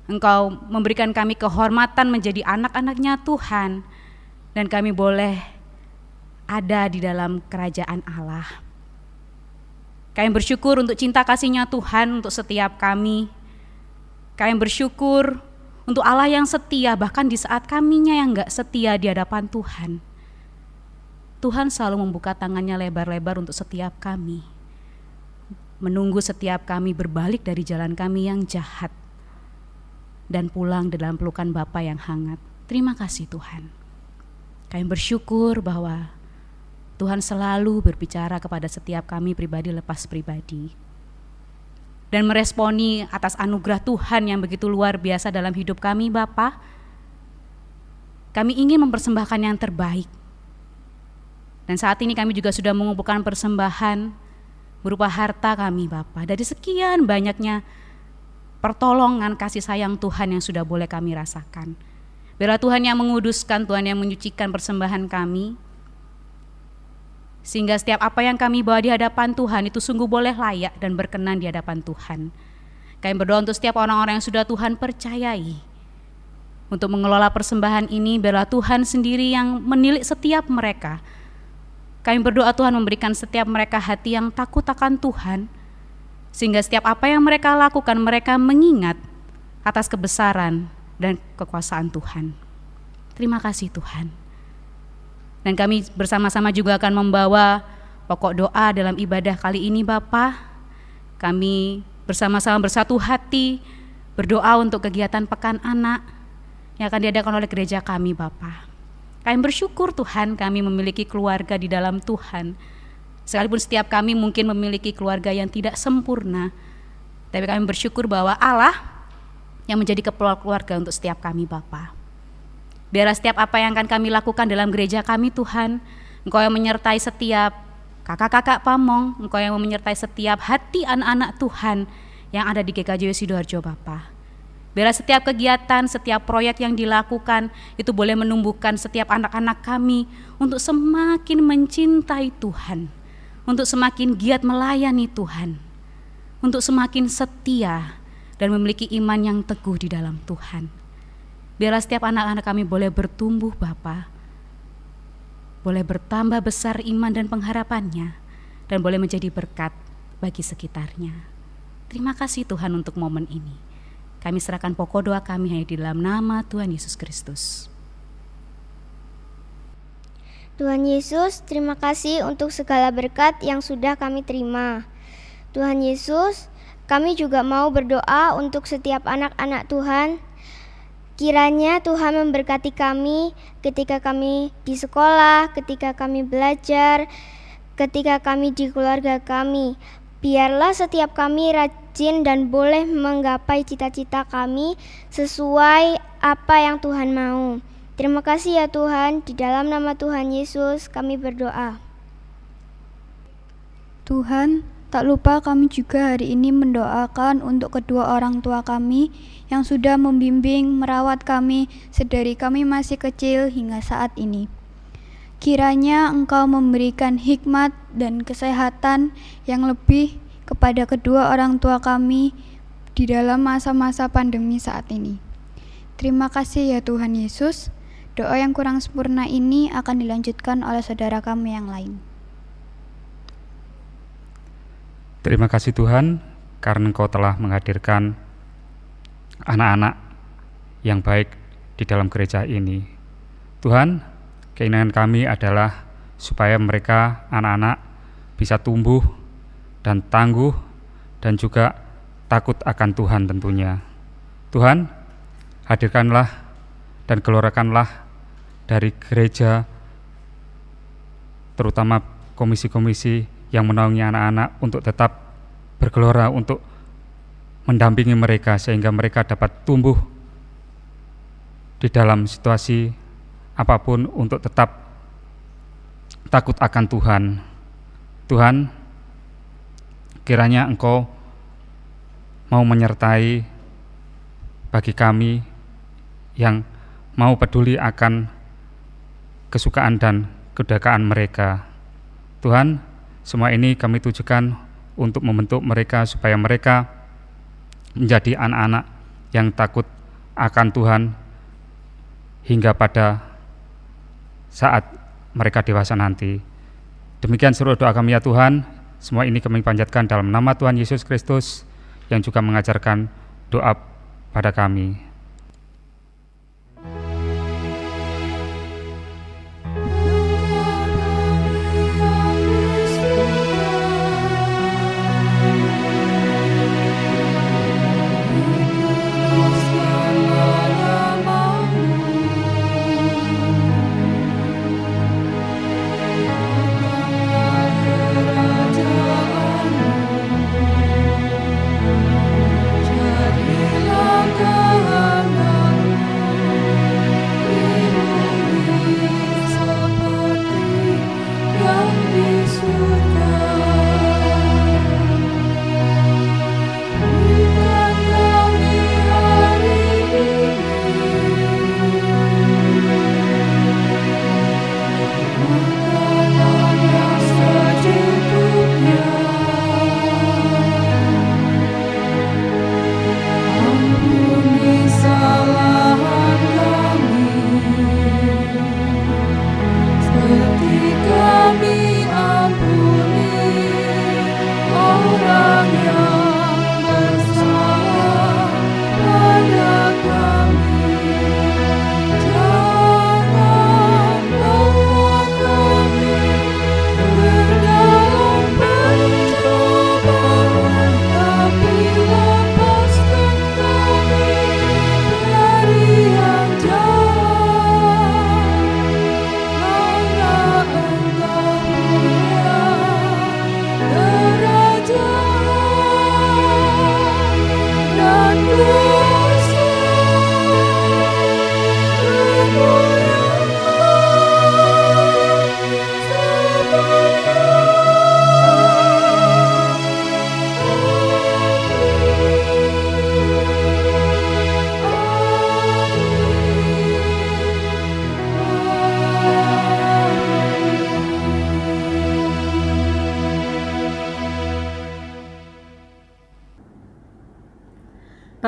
Engkau memberikan kami kehormatan menjadi anak-anak-Nya Tuhan, dan kami boleh ada di dalam kerajaan Allah. Kami bersyukur untuk cinta kasih-Nya Tuhan untuk setiap kami. Kami bersyukur untuk Allah yang setia, bahkan di saat kaminya yang gak setia di hadapan Tuhan. Tuhan selalu membuka tangannya lebar-lebar untuk setiap kami, menunggu setiap kami berbalik dari jalan kami yang jahat dan pulang dalam pelukan Bapa yang hangat. Terima kasih Tuhan. Kami bersyukur bahwa Tuhan selalu berbicara kepada setiap kami pribadi lepas pribadi, dan meresponi atas anugerah Tuhan yang begitu luar biasa dalam hidup kami. Bapa, kami ingin mempersembahkan yang terbaik. Dan saat ini kami juga sudah mengumpulkan persembahan berupa harta kami Bapa, dari sekian banyaknya pertolongan kasih sayang Tuhan yang sudah boleh kami rasakan. Biarlah Tuhan yang menguduskan, Tuhan yang menyucikan persembahan kami, sehingga setiap apa yang kami bawa di hadapan Tuhan itu sungguh boleh layak dan berkenan di hadapan Tuhan. Kami berdoa untuk setiap orang-orang yang sudah Tuhan percayai untuk mengelola persembahan ini. Biarlah Tuhan sendiri yang menilik setiap mereka. Kami berdoa Tuhan memberikan setiap mereka hati yang takut akan Tuhan, sehingga setiap apa yang mereka lakukan mereka mengingat atas kebesaran dan kekuasaan Tuhan. Terima kasih Tuhan. Dan kami bersama-sama juga akan membawa pokok doa dalam ibadah kali ini Bapa. Kami bersama-sama bersatu hati berdoa untuk kegiatan Pekan Anak yang akan diadakan oleh gereja kami Bapa. Kami bersyukur Tuhan kami memiliki keluarga di dalam Tuhan. Sekalipun setiap kami mungkin memiliki keluarga yang tidak sempurna, tapi kami bersyukur bahwa Allah yang menjadi kepala keluarga untuk setiap kami Bapa. Biarlah setiap apa yang akan kami lakukan dalam gereja kami Tuhan, Engkau yang menyertai setiap kakak-kakak pamong, Engkau yang menyertai setiap hati anak-anak Tuhan yang ada di GKJ Sidoarjo Bapa. Biarlah setiap kegiatan, setiap proyek yang dilakukan itu boleh menumbuhkan setiap anak-anak kami untuk semakin mencintai Tuhan, untuk semakin giat melayani Tuhan, untuk semakin setia dan memiliki iman yang teguh di dalam Tuhan. Biarlah setiap anak-anak kami boleh bertumbuh Bapa, boleh bertambah besar iman dan pengharapannya, dan boleh menjadi berkat bagi sekitarnya. Terima kasih Tuhan untuk momen ini. Kami serahkan pokok doa kami hanya di dalam nama Tuhan Yesus Kristus. Tuhan Yesus, terima kasih untuk segala berkat yang sudah kami terima. Tuhan Yesus, kami juga mau berdoa untuk setiap anak-anak Tuhan. Kiranya Tuhan memberkati kami ketika kami di sekolah, ketika kami belajar, ketika kami di keluarga kami. Biarlah setiap kami rajin dan boleh menggapai cita-cita kami sesuai apa yang Tuhan mau. Terima kasih ya Tuhan, di dalam nama Tuhan Yesus kami berdoa. Tuhan, tak lupa kami juga hari ini mendoakan untuk kedua orang tua kami yang sudah membimbing, merawat kami sedari kami masih kecil hingga saat ini. Kiranya Engkau memberikan hikmat dan kesehatan yang lebih kepada kedua orang tua kami di dalam masa-masa pandemi saat ini. Terima kasih ya Tuhan Yesus. Doa yang kurang sempurna ini akan dilanjutkan oleh saudara kami yang lain. Terima kasih Tuhan, karena Engkau telah menghadirkan anak-anak yang baik di dalam gereja ini. Tuhan, keinginan kami adalah supaya mereka anak-anak bisa tumbuh dan tangguh dan juga takut akan Tuhan tentunya. Tuhan, hadirkanlah dan gelorakanlah dari gereja terutama komisi-komisi yang menaungi anak-anak untuk tetap bergelora untuk mendampingi mereka sehingga mereka dapat tumbuh di dalam situasi apapun untuk tetap takut akan Tuhan. Tuhan, kiranya Engkau mau menyertai bagi kami yang mau peduli akan kesukaan dan kedakaan mereka. Tuhan, semua ini kami tujukan untuk membentuk mereka supaya mereka menjadi anak-anak yang takut akan Tuhan hingga pada saat mereka dewasa nanti. Demikian seluruh doa kami ya Tuhan, semua ini kami panjatkan dalam nama Tuhan Yesus Kristus yang juga mengajarkan doa pada kami.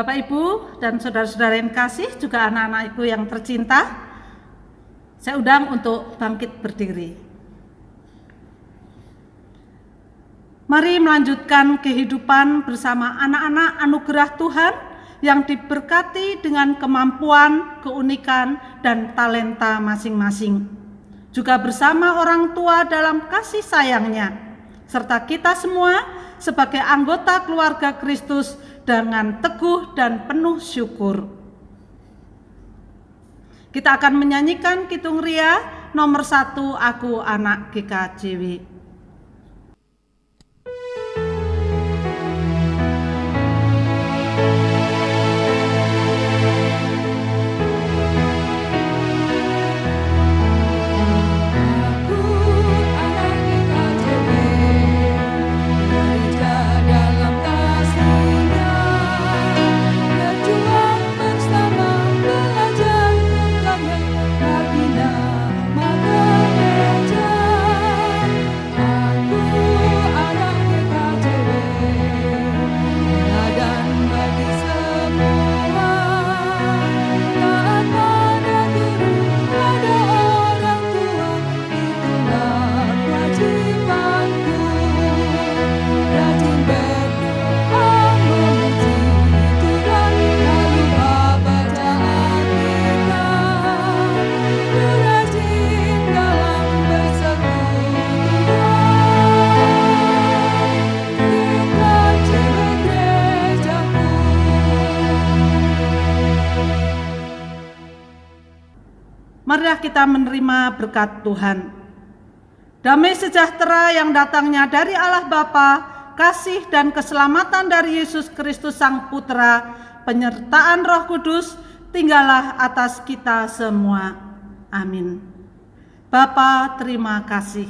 Bapak Ibu dan saudara-saudara yang kasih, juga anak-anakku yang tercinta, saya undang untuk bangkit berdiri. Mari melanjutkan kehidupan bersama anak-anak anugerah Tuhan yang diberkati dengan kemampuan, keunikan, dan talenta masing-masing. Juga bersama orang tua dalam kasih sayangnya, serta kita semua sebagai anggota keluarga Kristus dengan teguh dan penuh syukur. Kita akan menyanyikan Kidung Ria nomor 1, Aku Anak GKJW. Marilah kita menerima berkat Tuhan. Damai sejahtera yang datangnya dari Allah Bapa, kasih dan keselamatan dari Yesus Kristus Sang Putra, penyertaan Roh Kudus, tinggallah atas kita semua. Amin. Bapa, terima kasih.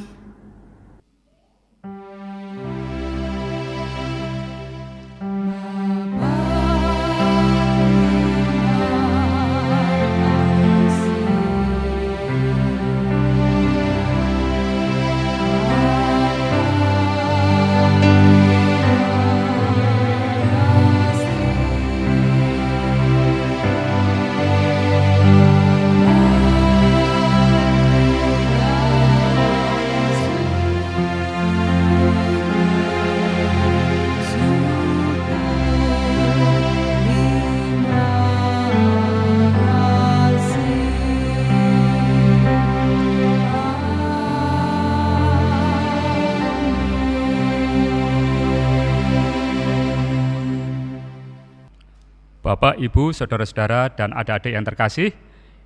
Bapak, Ibu, saudara-saudara, dan adik-adik yang terkasih,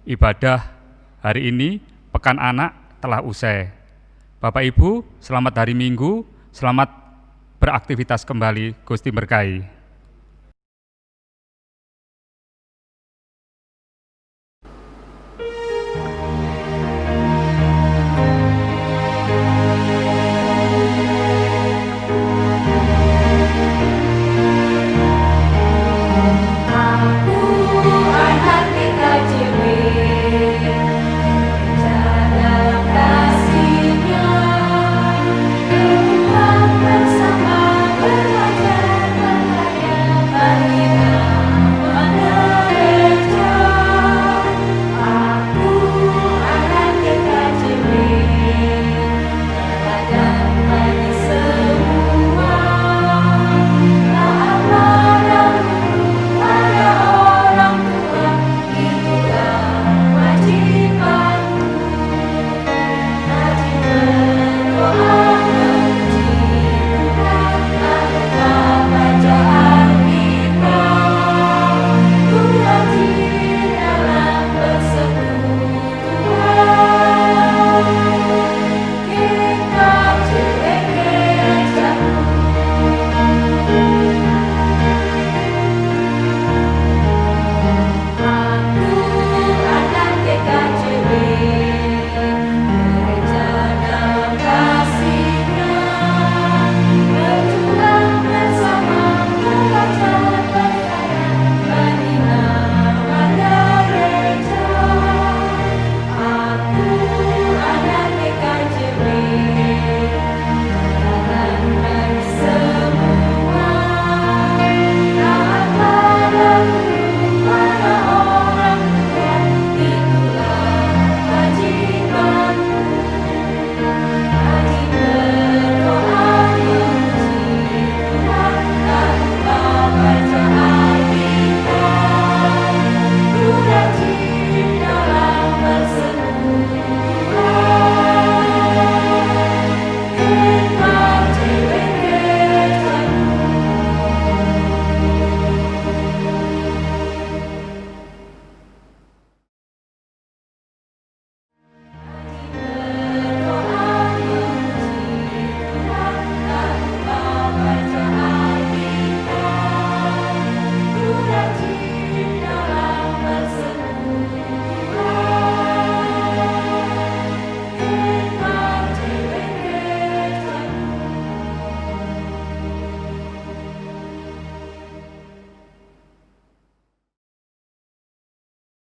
ibadah hari ini, Pekan Anak, telah usai. Bapak, Ibu, selamat hari Minggu, selamat beraktivitas kembali, Gusti berkahi.